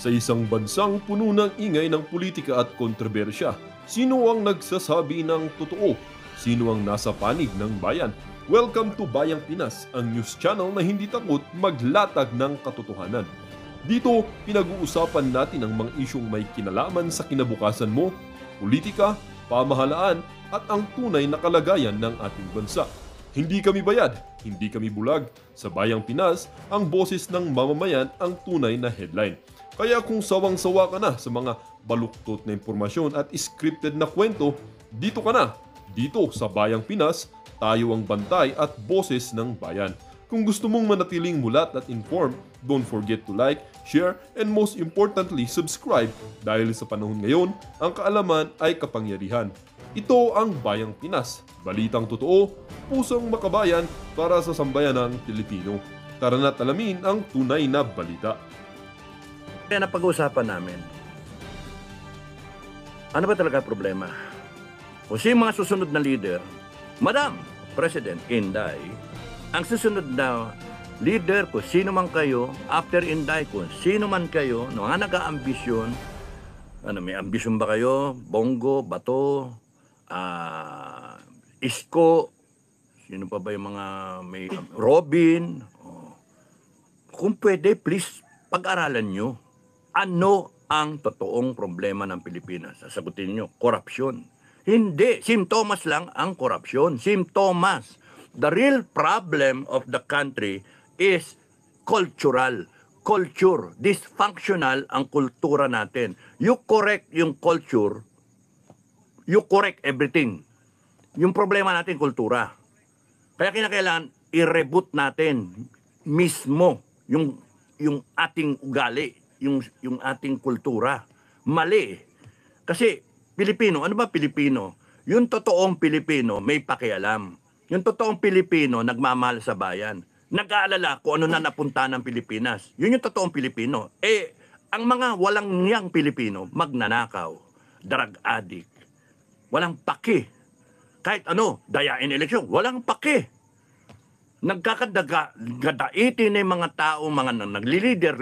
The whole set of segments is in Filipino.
Sa isang bansang puno ng ingay ng politika at kontrobersya, sino ang nagsasabi ng totoo? Sino ang nasa panig ng bayan? Welcome to Bayang Pinas, ang news channel na hindi takot maglatag ng katotohanan. Dito, pinag-uusapan natin ang mga isyong may kinalaman sa kinabukasan mo, politika, pamahalaan, at ang tunay na kalagayan ng ating bansa. Hindi kami bayad, hindi kami bulag. Sa Bayang Pinas, ang boses ng mamamayan ang tunay na headline. Kaya kung sawang-sawa ka na sa mga baluktot na impormasyon at scripted na kwento, dito ka na. Dito sa Bayang Pinas, tayo ang bantay at boses ng bayan. Kung gusto mong manatiling mulat at informed, don't forget to like, share, and most importantly, subscribe dahil sa panahon ngayon, ang kaalaman ay kapangyarihan. Ito ang Bayang Pinas, balitang totoo, pusong makabayan para sa sambayanang Pilipino. Tara na't alamin ang tunay na balita. Kaya napag-uusapan namin, ano ba talaga problema? Kung sino mga susunod na leader, Madam President Inday, ang susunod na leader, kung sino man kayo, after Inday, kung sino man kayo, mga nag-aambisyon, may ambisyon ba kayo? Bongo, Bato, Isko, sino pa ba yung mga may Robin? Kung pwede, please, pag-aralan nyo. Ano ang totoong problema ng Pilipinas? Sasagutin nyo, korupsyon. Hindi, simptomas lang ang korupsyon. Simptomas. The real problem of the country is cultural. Culture. Dysfunctional ang kultura natin. You correct yung culture, you correct everything. Yung problema natin, kultura. Kaya kinakailangan i-reboot natin mismo yung ating ugali, yung ating kultura. Mali. Kasi Pilipino, ano ba Pilipino? Yung totoong Pilipino may pakialam. Yung totoong Pilipino nagmamahal sa bayan. Nag-aalala kung ano na napunta ng Pilipinas. Yun yung totoong Pilipino. Ang mga walang niyang Pilipino, magnanakaw, drug addict, walang paki. Kahit ano, dayain eleksyon, walang paki. Nagkakadaitin na yung mga tao, mga nagli-leader,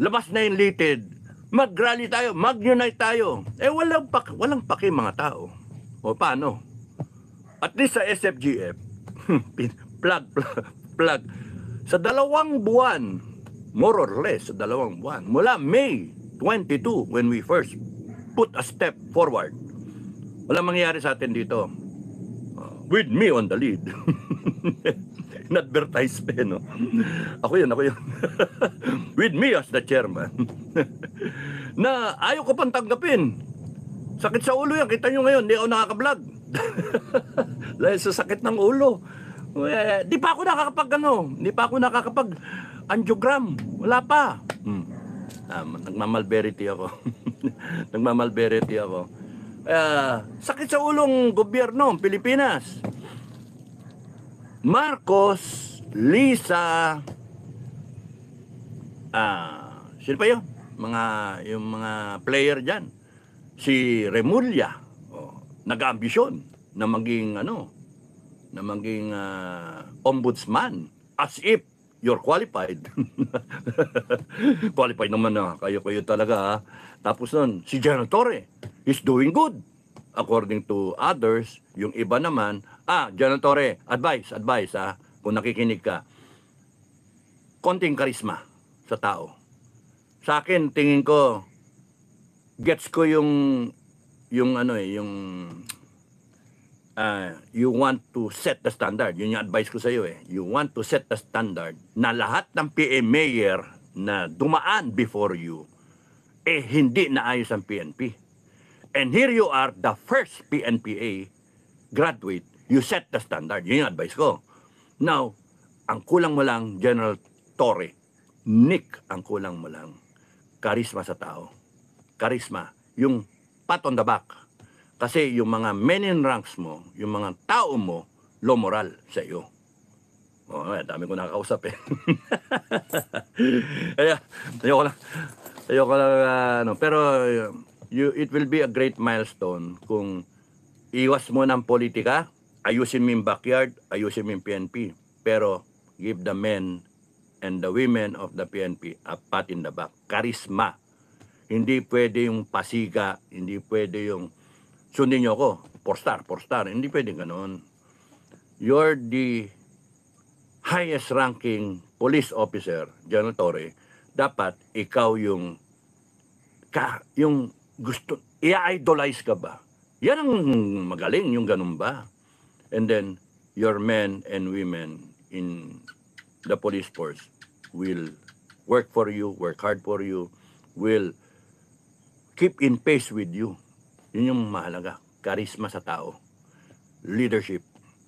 labas na yung litid, mag-rally tayo, mag-unite tayo. Walang paki mga tao. O paano? At least sa SFGF, plug. Sa 2 buwan, more or less, sa 2 buwan, mula May 22, when we first put a step forward, walang mangyayari sa atin dito. With me on the lead. In-advertise pa, no? Ako yun. With me as the chairman. Na ayaw ko pang tanggapin. Sakit sa ulo yan. Kita nyo ngayon, di ako nakaka-vlog. Dahil sa sakit ng ulo. Di pa ako nakakapag-angiogram. Wala pa. Nagmamalberity ako. Sakit sa ulong gobyerno, Pilipinas. Marcos, Lisa, sino pa yun? Yung mga player dyan. Si Remulla, nag-ambisyon na maging ombudsman, as if you're qualified. Qualified naman na, kayo talaga ha. Tapos nun, si General Torre is doing good. According to others, yung iba naman, General Torre, advice ha, kung nakikinig ka, konting karisma sa tao. Sa akin, tingin ko, gets ko yung you want to set the standard. Yun yung advice ko sa iyo You want to set the standard na lahat ng PA mayor na dumaan before you, hindi naayos ang PNP. And here you are, the first PNPA graduate, you set the standard. Yun yung advice ko. Now, ang kulang mo lang, General Torre, Nick, ang kulang mo lang, karisma sa tao. Karisma. Yung pat on the back. Kasi yung mga men in ranks mo, yung mga tao mo, low moral sa iyo. Dami ko nakakausap Kaya, ayoko lang, pero it will be a great milestone kung iwas mo ng politika, ayusin mo yung backyard, ayusin mo yung PNP, pero give the men and the women of the PNP a pat in the back. Karisma. Hindi pwede yung pasiga, hindi pwede yung sundin nyo ako, 4-star, 4-star. Hindi pwede ganoon. You're the highest ranking police officer, General Torre. Dapat ikaw yung gusto, i-idolize ka ba? Yan ang magaling, yung ganun ba? And then, your men and women in the police force will work for you, work hard for you, will keep in pace with you. Yun yung mahalaga. Karisma sa tao. Leadership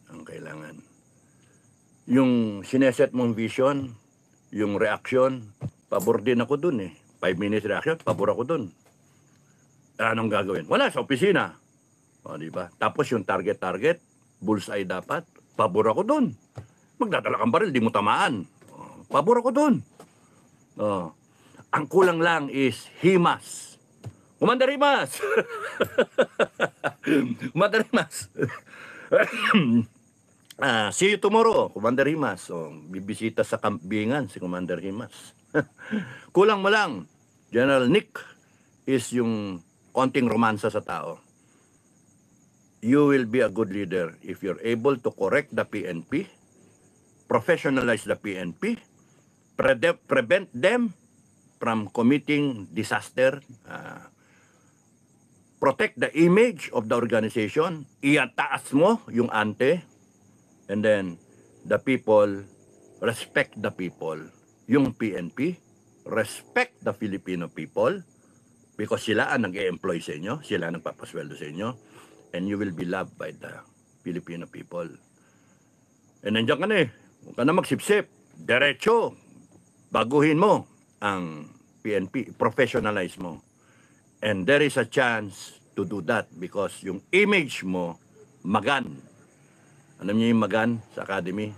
ang kailangan. Yung sineset mong vision, yung reaction, pabor din ako dun eh. 5 minutes reaction, pabor ako dun. Anong gagawin? Wala, sa opisina. O, diba? Tapos yung target, bullseye dapat, pabor ako dun. Magdadala kang baril, di mo tamaan. O, pabor ako dun. O, ang kulang lang is himas. Commander Himas! Commander Himas! See you tomorrow, Commander Himas. So, bibisita sa kampingan si Commander Himas. Kulang mo lang. General Nick is yung konting romansa sa tao. You will be a good leader if you're able to correct the PNP, professionalize the PNP, prevent them from committing disaster, protect the image of the organization, iataas mo yung ante, and then the people, respect the people. Yung PNP, respect the Filipino people because sila ang nag-e-employ sa inyo, sila ang nagpapasweldo sa inyo, and you will be loved by the Filipino people. And nandiyan ka na eh, huwag ka na magsipsip, diretso, baguhin mo ang PNP, professionalize mo. And there is a chance to do that because yung image mo, magan. Alam niyo yung magan sa academy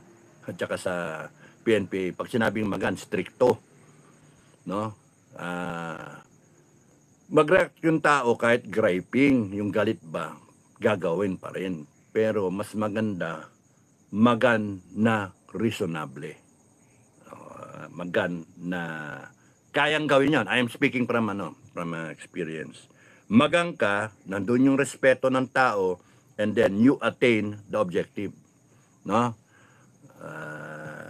at saka sa PNP, pag sinabing magan, stricto. No? Mag-react yung tao kahit griping, yung galit ba, gagawin pa rin. Pero mas maganda, magan na reasonable. Magan na kayang gawin yan. I am speaking from experience. Magang ka, nandun yung respeto ng tao, and then you attain the objective. No?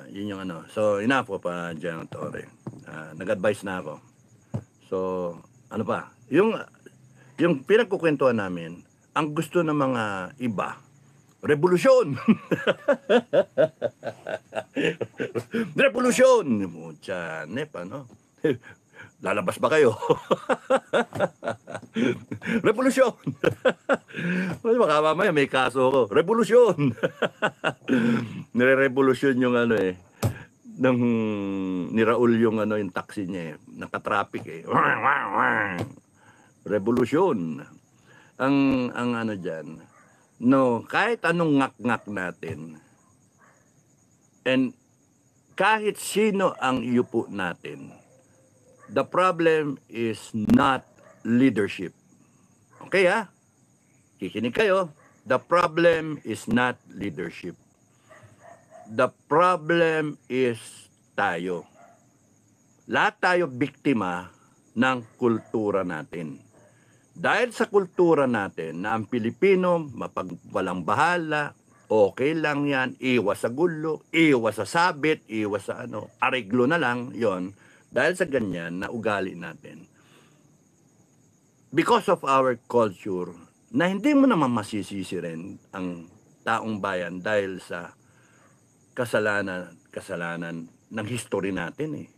Yun yung ano. So, enough ko pa, General Torre. Nag-advise na ako. So, ano pa? Yung pinagkukwentuhan namin, ang gusto ng mga iba, revolusyon! Revolusyon! Mucha, ano? Lalabas ba kayo? Revolusyon! Baka mamaya may kaso ko. Revolusyon! Nire-revolusyon yung ano eh. Nang ni Raul yung ano yung taxi niya eh. Naka-traffic eh. Revolusyon. Ang ano diyan. No, kahit anong ngak-ngak natin. And kahit sino ang iupo natin. The problem is not leadership. Okay ha? Kikinig kayo. The problem is not leadership. The problem is tayo. Lahat tayo biktima ng kultura natin. Dahil sa kultura natin na ang Pilipino mapagwalang bahala, okay lang yan, iwas sa gulo, iwas sa sabit, iwas sa ano, ariglo na lang, yon. Dahil sa ganyan na ugali natin. Because of our culture, na hindi mo naman masisisi rin ang taong bayan dahil sa kasalanan ng history natin eh.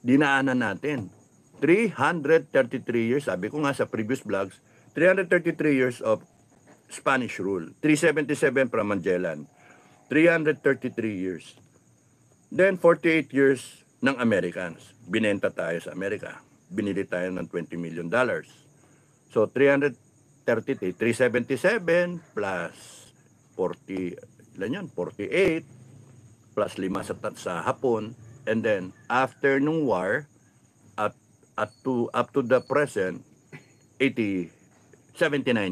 Dinaanan natin. 333 years, sabi ko nga sa previous vlogs, 333 years of Spanish rule. 377 from Magellan. 333 years. Then 48 years ng Americans. Binenta tayo sa Amerika. Binili tayo ng $20 million. So 333, 377 plus 40, ilan yan? 48 plus 5 sa Hapon. And then after nung war, up to the present, 79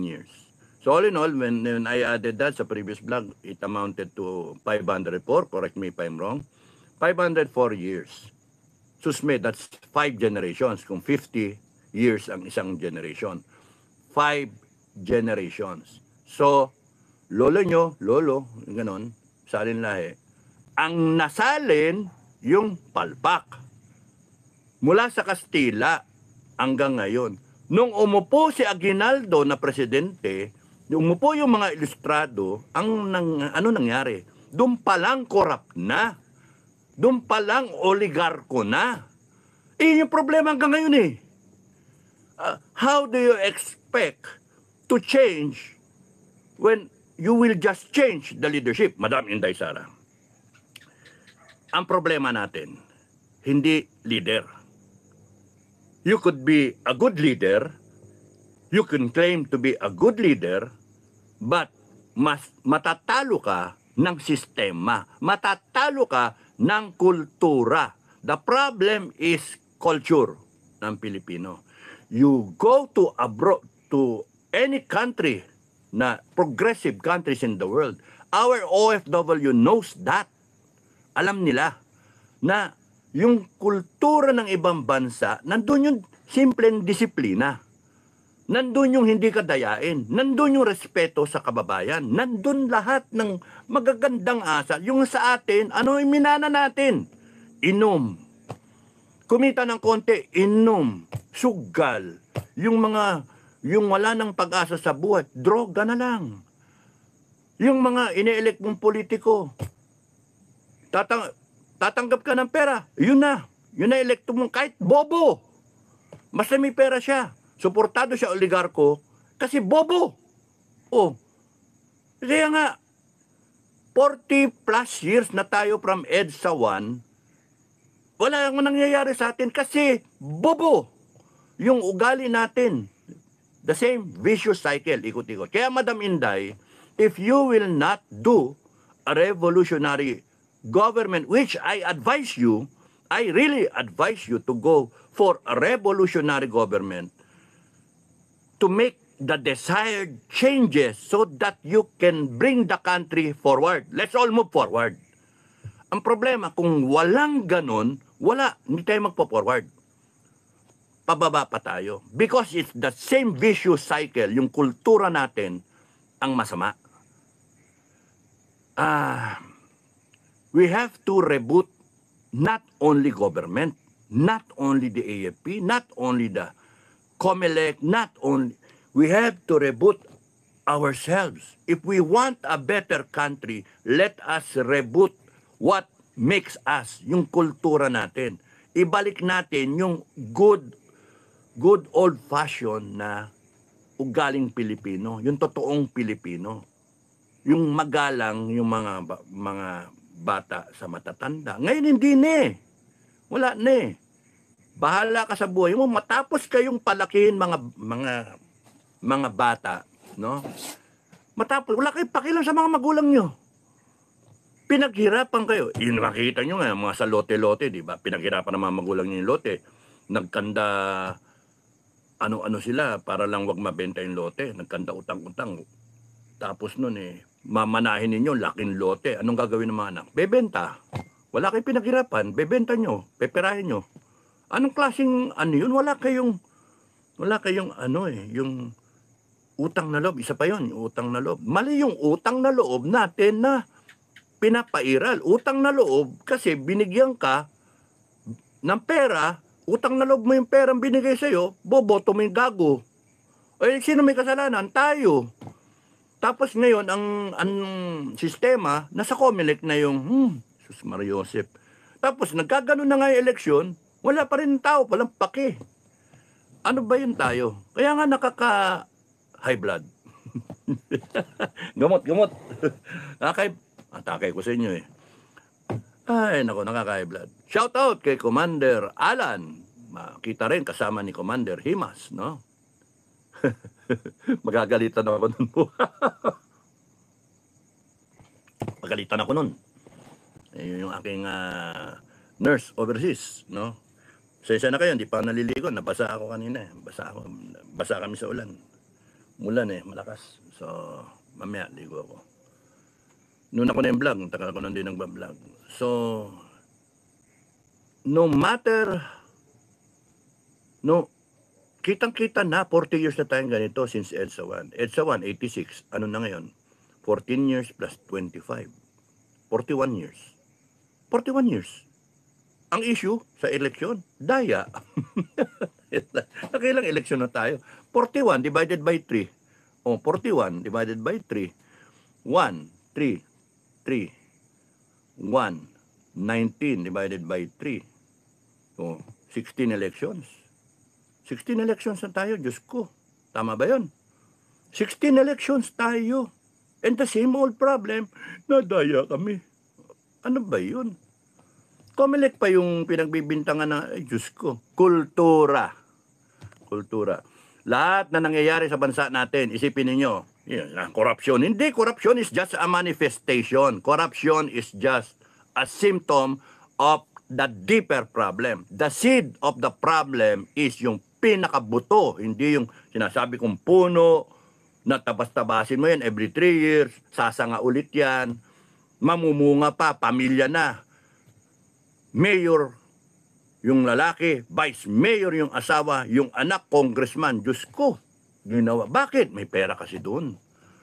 years. So all in all, when I added that sa previous vlog, it amounted to 504, correct me if I'm wrong, 504 years. Susme, that's 5 generations. Kung 50 years ang isang generation. 5 generations. So, lolo nyo, lolo, ganon, salin lahi. Ang nasalin, yung palpak. Mula sa Kastila hanggang ngayon. Nung umupo si Aguinaldo na presidente, umupo yung mga ilustrado, ano nangyari? Doon palang corrupt na. Doon palang oligarko na. Yung problema hanggang ngayon eh. How do you expect to change when you will just change the leadership, Madam Inday Sara? Ang problema natin, hindi leader. You could be a good leader, you can claim to be a good leader, but matatalo ka ng sistema, matatalo ka ng kultura. The problem is culture ng Pilipino. You go to abroad, to any country, na progressive countries in the world, our OFW knows that. Alam nila na yung kultura ng ibang bansa, nandun yung simpleng disiplina. Nandun yung hindi kadayain. Nandun yung respeto sa kababayan. Nandun lahat ng magagandang asal. Yung sa atin, ano yung minana natin? Inom. Kumita ng konti, inom. Sugal. Yung wala ng pag-asa sa buhay, droga na lang. Yung mga ine-elect mong politiko, tatanggap ka ng pera, yun na. Yun na elekto mong kahit bobo. Basta may pera siya. Suportado siya oligarko kasi bobo. Oh. Kaya nga, 40 plus years na tayo from EDSA 1, wala nang nangyayari sa atin kasi bobo. Yung ugali natin, the same vicious cycle, ikot-ikot. Kaya Madam Inday, if you will not do a revolutionary government, which I advise you, I really advise you to go for a revolutionary government to make the desired changes so that you can bring the country forward. Let's all move forward. Ang problema, kung walang ganon, hindi tayo magpo-forward. Pababa pa tayo. Because it's the same vicious cycle, yung kultura natin, ang masama. We have to reboot not only government, not only the AFP, not only the COMELEC, not only... We have to reboot ourselves. If we want a better country, let us reboot what makes us, yung kultura natin. Ibalik natin yung good old-fashioned na ugaling Pilipino, yung totoong Pilipino. Yung magalang, yung mga bata sa matatanda. Ngayon hindi na. Wala na. Bahala ka sa buhay mo. Matapos kayong palakihin mga bata, no? Matapos, wala kayong pakialam sa mga magulang nyo. Pinaghirapan kayo. Yun, makikita nyo nga, mga sa lote-lote, di ba? Pinaghirapan ng mga magulang nyo yung lote. Nagkanda, ano sila, para lang wag mabenta yung lote. Nagkanda utang-utang. Tapos nun mamanahin ninyo, laking lote. Anong gagawin ng mga anak? Bebenta. Wala kayong pinaghirapan, bebenta nyo, peperahin nyo. Anong klaseng yun? Wala kayong yung utang na loob. Isa pa yun, yung utang na loob. Mali yung utang na loob natin na pinapairal. Utang na loob kasi binigyan ka ng pera, utang na loob mo yung perang binigay sa'yo, boboto mo yung gago. Sino may kasalanan? Tayo. Tapos ngayon, ang sistema, nasa COMELEC na yung, Sus Maria Josep. Tapos nagkaganon na nga yung eleksyon, wala pa rin tao, walang pake. Ano ba yun tayo? Kaya nga nakaka-high blood. Gamot. Atake ko sa inyo eh. Ay, nako, nakaka-high blood. Shout out kay Commander Alan. Makita rin kasama ni Commander Himas, no? Magagalitan ako nun po. Magalitan ako nun. Yung aking nurse overseas, no? Sensya na kayo, hindi pa naliligo. Nabasa ako kanina. Basa kami sa ulan. Mulan malakas. So, mamaya, ligo ako. Noon ako na yung vlog, tagal ko nang din nag-vlog. So, no matter, no, kitang-kita na, 40 years na tayong ganito since EDSA 1. EDSA 1, 86. Ano na ngayon? 14 years plus 25. 41 years. 41 years. Ang issue sa eleksyon, daya. Nakailang eleksyon na tayo? 41 divided by 3. O, 41 divided by 3. 1, 3, 3. 1, 19 divided by 3. O, 16 elections. 16 elections na tayo, Diyos ko. Tama ba yun? 16 elections tayo. And the same old problem, nadaya kami. Ano ba yun? Comelec pa yung pinagbibintangan na, ay Diyos ko, kultura. Kultura. Lahat na nangyayari sa bansa natin, isipin ninyo, korupsyon. Hindi, korupsyon is just a manifestation. Korupsyon is just a symptom of the deeper problem. The seed of the problem is yung pinakabuto, hindi yung sinasabi kong puno, na tabas-tabasin mo yan every 3 years, sasanga ulit yan, mamumunga pa, pamilya na. Mayor yung lalaki, vice mayor yung asawa, yung anak, congressman. Diyos ko, ginawa. Bakit? May pera kasi doon.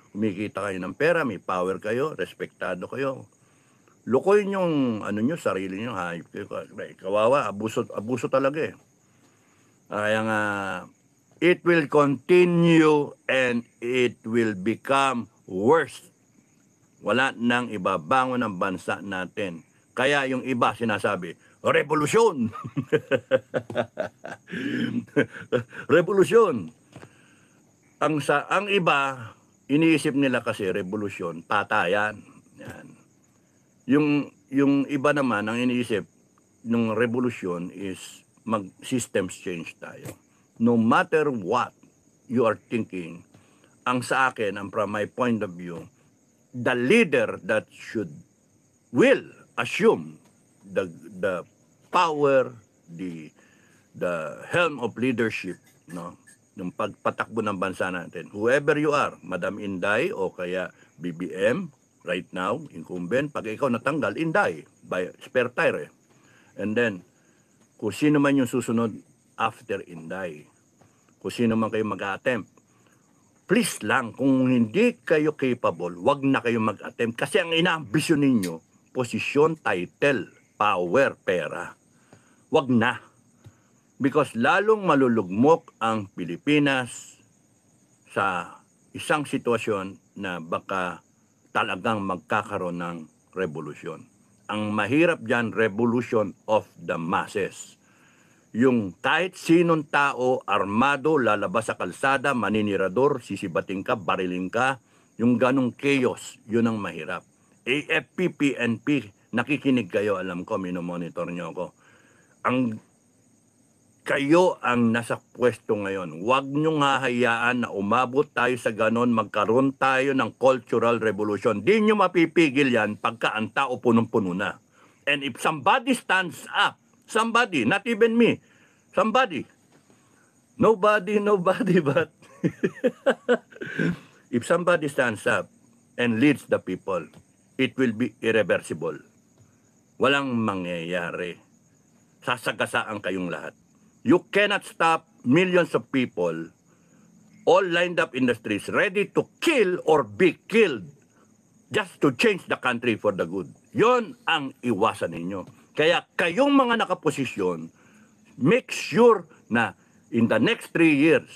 Kumikita kayo ng pera, may power kayo, respektado kayo. Lukoyin yung ano nyo, sarili nyo. Kawawa, abuso talaga eh. Kaya nga, it will continue and it will become worse. Wala nang ibabangon ang bansa natin. Kaya yung iba sinasabi, revolusyon! Revolusyon! Ang iba, iniisip nila kasi revolusyon, patayan. Yan. Yung iba naman, ang iniisip ng revolusyon is mag-systems change tayo. No matter what you are thinking, ang sa akin, from my point of view, the leader that will assume the power, the helm of leadership, no, yung pagpatakbo ng bansa natin. Whoever you are, Madam Inday o kaya BBM, right now, incumbent, pag ikaw natanggal, Inday, by spare tire. And then, kung sino man yung susunod after Inday, kung sino man kayo mag-attempt, please lang, kung hindi kayo capable, wag na kayo mag-attempt. Kasi ang inaambisyon ninyo, posisyon, title, power, pera. Wag na. Because lalong malulugmok ang Pilipinas sa isang sitwasyon na baka talagang magkakaroon ng revolusyon. Ang mahirap dyan, revolution of the masses. Yung kahit sinong tao, armado, lalabas sa kalsada, maninirador, sisibating ka, bariling ka, yung ganong chaos, yun ang mahirap. AFP, PNP, nakikinig kayo, alam ko, minomonitor nyo ako. Kayo ang nasa pwesto ngayon. Huwag nyo nga hayaan na umabot tayo sa ganon, magkaroon tayo ng cultural revolution. Di nyo mapipigil yan pagka ang tao punong-puno na. And if somebody stands up, somebody, not even me, somebody, nobody but if somebody stands up and leads the people, it will be irreversible. Walang mangyayari. Sasagasaan kayong lahat. You cannot stop millions of people, all lined up in the streets, ready to kill or be killed just to change the country for the good. Yon ang iwasan ninyo. Kaya kayong mga nakaposisyon, make sure na in the next 3 years,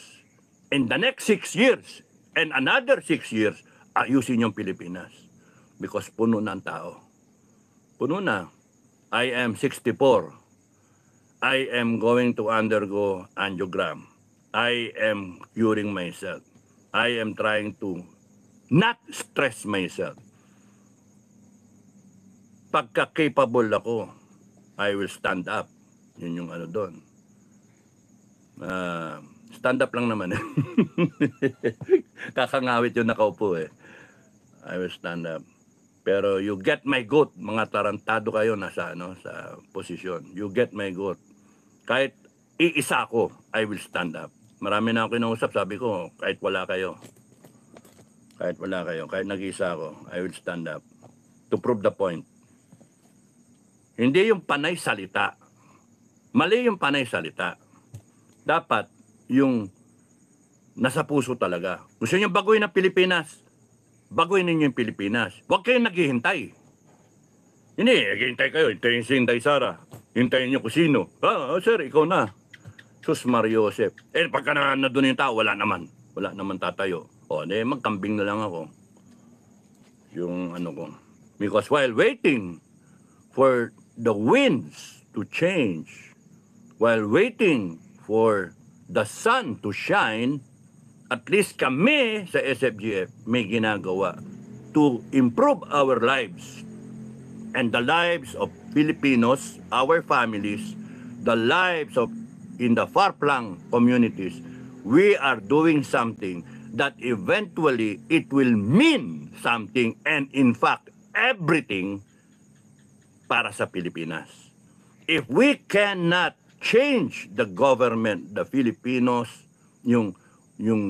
in the next 6 years, and another 6 years, ayusin yung Pilipinas. Because puno na ang tao. Puno na. I am 64. I am going to undergo angiogram. I am curing myself. I am trying to not stress myself. Pagka capable ako, I will stand up. Yun yung ano doon. Stand up lang naman. Kakangawit yung nakaupo eh. I will stand up. Pero you get my goat, mga tarantado kayo nasa sa posisyon. You get my goat. Kahit iisa ko, I will stand up. Marami na ako kinausap, sabi ko, kahit wala kayo. Kahit nag-iisa ako, I will stand up to prove the point. Hindi yung panay salita. Mali yung panay salita. Dapat yung nasa puso talaga. Gusto niyo baguhin ang Pilipinas, baguhin ninyo yung Pilipinas. Huwag kayong naghihintay. Hindi, naghihintay kayo. Hintayin si Inday Sara. Hintayin niyo kung sino. Sir, ikaw na. Sus Mario Joseph. Pagka na doon yung tao, wala naman. Wala naman tatayo. Magkambing na lang ako. Yung ano ko. Because while waiting for the winds to change, while waiting for the sun to shine, at least kami sa SFGF may ginagawa to improve our lives and the lives of Filipinos, our families, the lives of in the far-flung communities. We are doing something that eventually it will mean something and in fact everything para sa Pilipinas. If we cannot change the government, the Filipinos, yung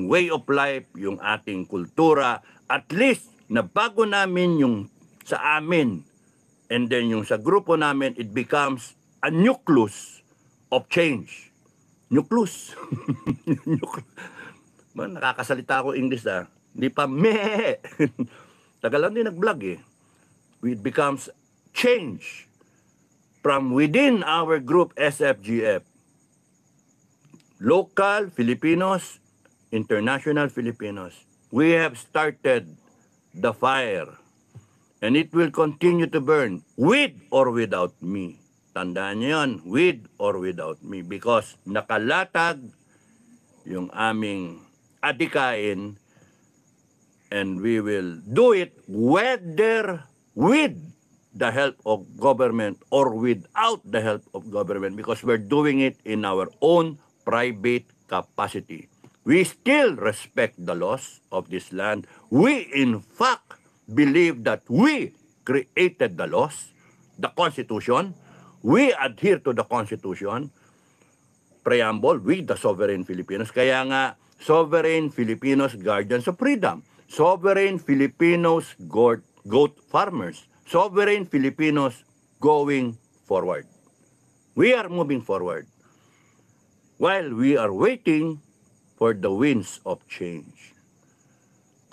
way of life, yung ating kultura, at least nabago namin yung sa amin, and then yung sa grupo namin, it becomes a nucleus of change. Nucleus. Nakakasalita ako English Hindi pa meh. Tagal lang din nag-vlog It becomes change from within our group SFGF. Local Filipinos, international Filipinos. We have started the fire and it will continue to burn with or without me. Tandaan niyo yan, with or without me, because nakalatag yung aming adikain and we will do it whether with the help of government or without the help of government, because we're doing it in our own private capacity. We still respect the laws of this land. We in fact believe that we created the laws, the Constitution. We adhere to the Constitution, preamble, with the sovereign Filipinos. Kaya nga, sovereign Filipinos, guardians of freedom. Sovereign Filipinos, goat farmers. Sovereign Filipinos going forward. We are moving forward while we are waiting for the winds of change.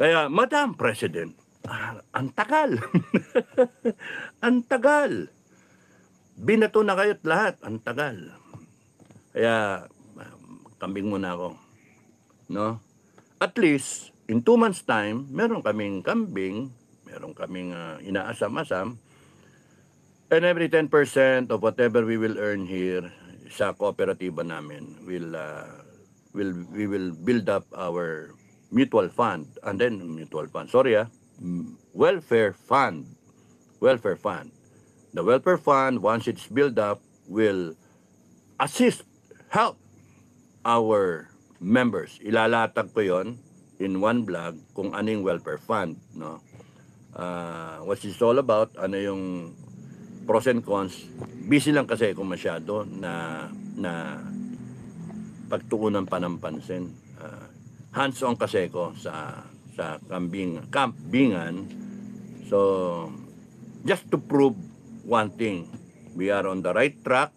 Kaya, Madam President, ang tagal. Ang tagal. Binato na kayo't lahat. Ang tagal. Kaya, kambing muna ako. No? At least, in 2 months' time, meron kaming kambing, meron kaming inaasam-asam, and every 10% of whatever we will earn here sa kooperatiba namin, we will build up our mutual fund, and then welfare fund. Welfare fund. The welfare fund, once it's built up, will help our members. Ilalatag ko yon in one vlog kung ano yung welfare fund. No? What it's all about, ano yung pros and cons. Busy lang kasi ako masyado na pagtuunan pa ng pansin. Hands-on kasi ako sa kambingan. So, just to prove one thing, we are on the right track.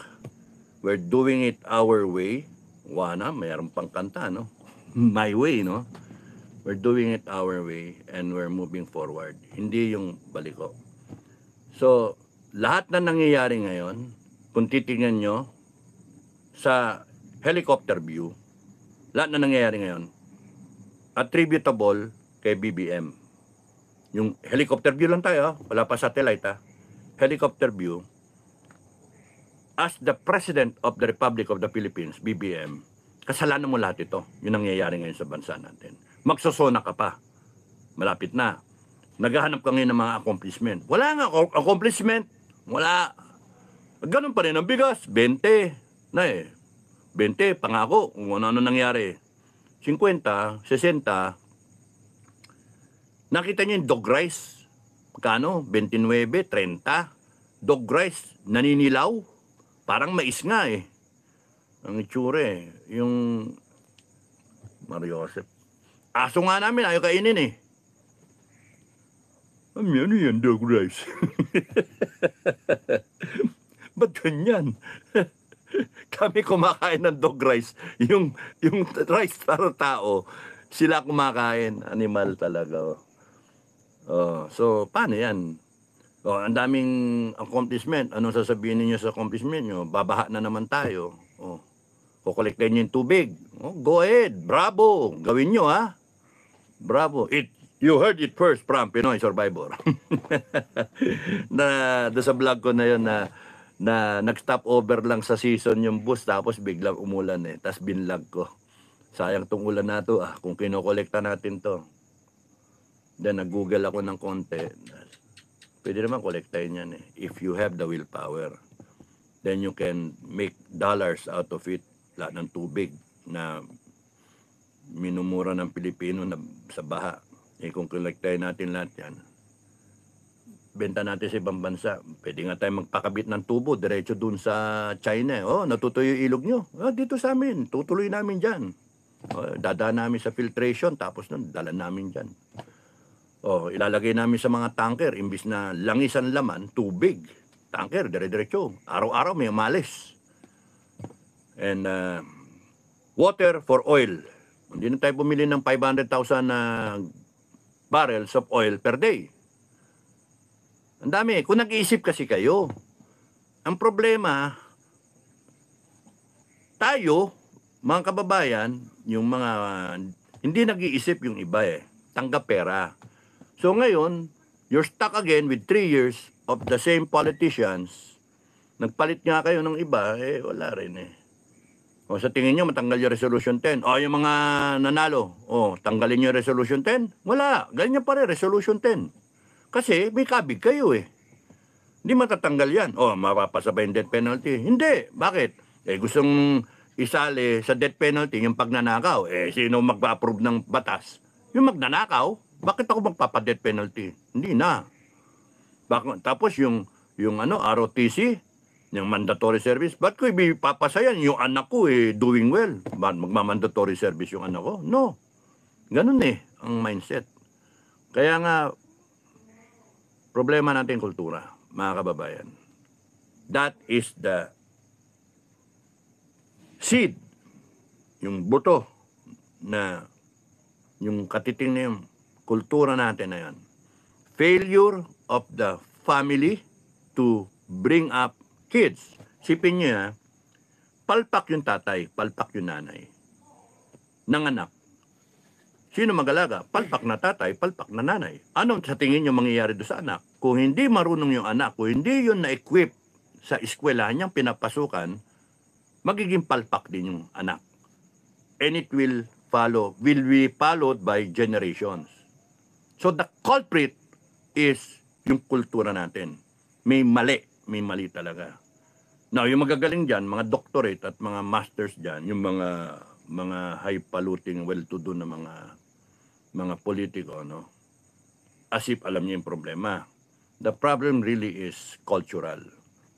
We're doing it our way. Mayroon pang kanta, no? My way, no? We're doing it our way and we're moving forward. Hindi yung baliko. So, lahat na nangyayari ngayon, kung titingnan nyo sa helicopter view, lahat na nangyayari ngayon, attributable kay BBM. Yung helicopter view lang tayo, wala pa satellite helicopter view, as the President of the Republic of the Philippines, BBM, kasalanan mo lahat ito, yung nangyayari ngayon sa bansa natin. Magsosona ka pa. Malapit na. Naghahanap ka ngayon ng mga accomplishment. Wala nga accomplishment. Wala. Ganun pa rin ang bigas. 20. 20, pangako. Kung ano nangyari. 50, 60. Nakita niyo yung dog rice. Magkano? 29, 30. Dog rice. Naninilaw. Parang mais nga Ang itsure Yung Mario Joseph. Aso nga namin, ayaw kainin Ano yan, dog rice? Ba't ganyan? Kami kumakain ng dog rice. Yung rice para tao, sila kumakain. Animal talaga. Oh. So, paano yan? Ang daming accomplishment. Anong sasabihin niyo sa accomplishment nyo? Babaha na naman tayo. Kukolektahin niyo yung tubig. Go ahead. Bravo. Gawin nyo, ha? Bravo. You heard it first from Pinoy Survivor. Doon sa vlog ko na yun na nag-stop over lang sa season yung bus tapos biglang umulan tapos binlag ko. Sayang tong ulan na to kung kinokolekta natin to. Then nag-google ako ng konti. Pwede naman kolektahin yan if you have the willpower. Then you can make dollars out of it. Lahat ng tubig na minumura ng Pilipino na sa baha. Kung kolektahin natin lahat yan, benta natin sa ibang bansa. Pwede nga tayo magpakabit ng tubo diretso dun sa China. Natutuyo yung ilog nyo. Dito sa amin, tutuloy namin dyan. Dadaan namin sa filtration, tapos nun, dala namin dyan. Ilalagay namin sa mga tanker, imbis na langisan laman, tubig. Tanker, dire-diretso. Araw-araw may umalis. And water for oil. Hindi na tayo bumili ng 500,000 barrels of oil per day. Ang dami. Kung nag-iisip kasi kayo, ang problema, tayo, mga kababayan, yung mga hindi nag-iisip yung iba tanggap pera. So ngayon, you're stuck again with 3 years of the same politicians. Nagpalit nga kayo ng iba, wala rin sa tingin nyo, matanggal yung Resolution 10. Yung mga nanalo, tanggalin nyo yung Resolution 10? Wala, ganyan pa rin, Resolution 10. Kasi may kabig kayo Hindi matatanggal yan. Mapapasabay yung death penalty. Hindi. Bakit? Gustong isali sa death penalty yung pagnanakaw. Sino magpa-approve ng batas? Yung magnanakaw, bakit ako magpapa-death penalty? Hindi na. Tapos yung ROTC, yung mandatory service, ba't ko ipapasayan yung anak ko doing well? Magmamandatory service yung anak ko? No. Ganun ang mindset. Kaya nga, problema natin kultura, mga kababayan. That is the seed, yung buto na yung katiting na yung kultura natin na yan. Failure of the family to bring up kids. Sipin niyo palpak yung tatay, palpak yung nanay. Nanganak. Sino mag-alaga? Palpak na tatay, palpak na nanay. Ano sa tingin niyo mangyayari doon sa anak? Kung hindi marunong yung anak, kung hindi yun na-equip sa eskwelahan niyang pinapasukan, magiging palpak din yung anak. And it will be followed by generations. So the culprit is yung kultura natin. May mali talaga. Now, yung magagaling dyan, mga doctorate at mga masters dyan, yung mga high-paluting, well-to-do na mga politiko, as if alam niyo yung problema. The problem really is cultural.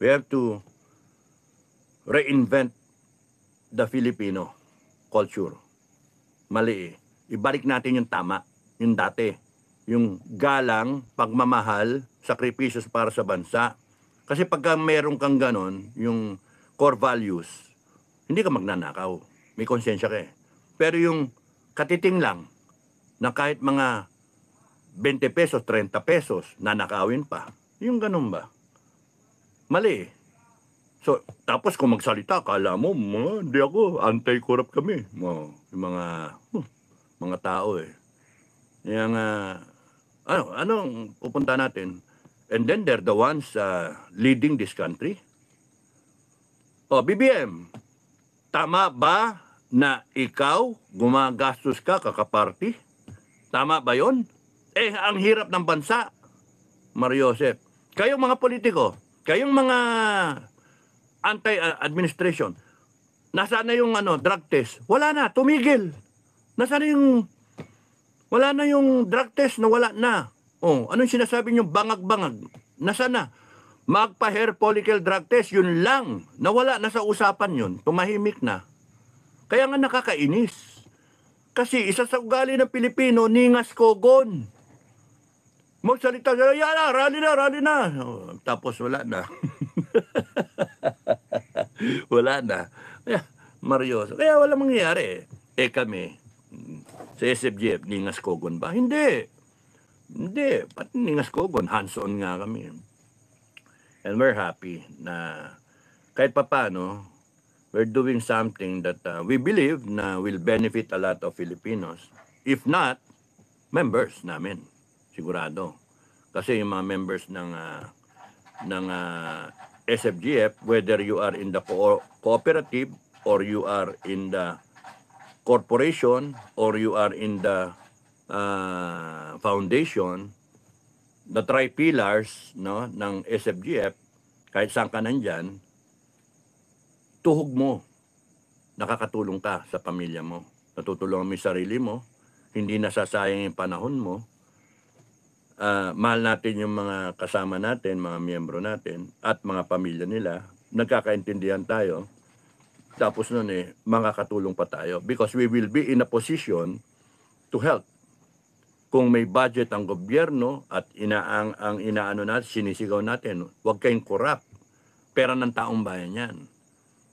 We have to reinvent the Filipino culture. Mali Ibalik natin yung tama, yung dati. Yung galang, pagmamahal, sakripisyos para sa bansa. Kasi pagka meron kang ganon, yung core values, hindi ka magnanakaw. May konsensya ka Pero yung katiting lang, na kahit mga 20 pesos, 30 pesos, nanakawin pa. Yung ganon ba? Mali So, tapos kung magsalita, kala mo, hindi ako, anti-corrupt kami. Yung mga tao Yung, anong pupunta natin? And then they're the ones leading this country. BBM, tama ba na ikaw gumagastos ka kakaparty? Tama ba yon? Ang hirap ng bansa, Mario Joseph. Kayong mga politiko, kayong mga anti-administration, nasaan na yung drug test? Wala na, tumigil. Wala na yung drug test, nawala na. Anong sinasabi nyo? Bangag-bangag. Nasaan na? Magpa-hair follicle drug test, yun lang. Nawala na sa usapan yun. Tumahimik na. Kaya nga nakakainis. Kasi isa sa ugali ng Pilipino, ningas kogon. Magsalita siya, rally na. Tapos wala na. Wala na. Kaya, Mario, kaya wala mangyayari. Kami, sa SFGF, Ningas Kogon ba? Hindi. Hindi. Pati Ningas Kogon, hands-on nga kami. And we're happy na kahit papano, we're doing something that we believe na will benefit a lot of Filipinos. If not, members namin. Sigurado. Kasi yung mga members ng SFGF, whether you are in the cooperative or you are in the corporation or you are in the foundation, the tri-pillars no, ng SFGF, kahit saan ka nandyan, tuhog mo, nakakatulong ka sa pamilya mo. Natutulungan mo yung sarili mo, hindi nasasayang yung panahon mo. Mahal natin yung mga kasama natin, mga miyembro natin, at mga pamilya nila. Nagkakaintindihan tayo. Tapos nun makakatulong pa tayo. Because we will be in a position to help. Kung may budget ang gobyerno at ang inaano natin, sinisigaw natin, huwag kayong corrupt. Pera ng taong bayan yan.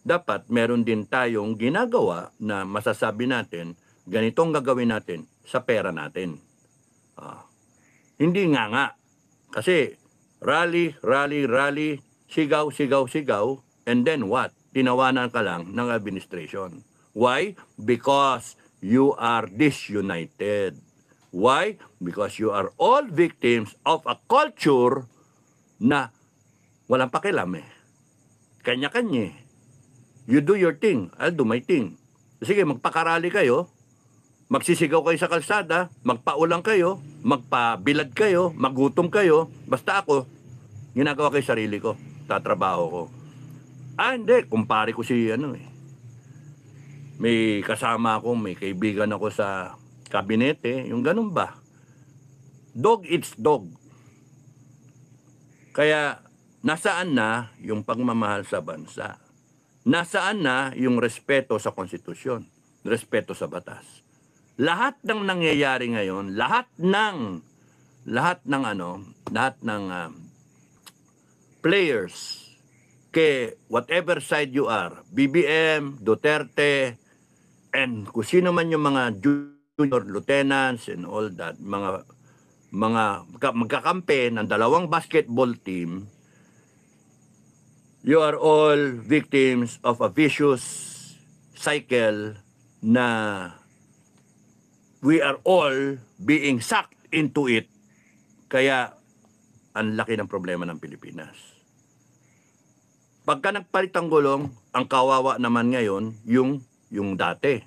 Dapat meron din tayong ginagawa na masasabi natin, ganitong gagawin natin sa pera natin. Hindi nga. Kasi rally, sigaw, and then what? Tinawanan ka lang ng administration. Why? Because you are disunited. Why? Because you are all victims of a culture na walang pakialam Kanya-kanya You do your thing, I'll do my thing. Sige, magpakarali kayo, magsisigaw kayo sa kalsada, magpaulang kayo, magpabilad kayo, magutom kayo, basta ako, ginagawa ko yung sarili ko, tatrabaho ko. Hindi, kumpare ko si may kasama ako, may kaibigan ako sa kabinete, yung ganun ba? Dog eats dog. Kaya, nasaan na yung pagmamahal sa bansa? Nasaan na yung respeto sa konstitusyon, respeto sa batas? Lahat ng nangyayari ngayon, lahat ng players, whatever side you are, BBM, Duterte, and kung sino man yung mga junior lieutenants and all that, mga magkakampi ng dalawang basketball team, you are all victims of a vicious cycle na we are all being sucked into it. Kaya, ang laki ng problema ng Pilipinas. Pagka nagpalit ang gulong, ang kawawa naman ngayon, yung dati.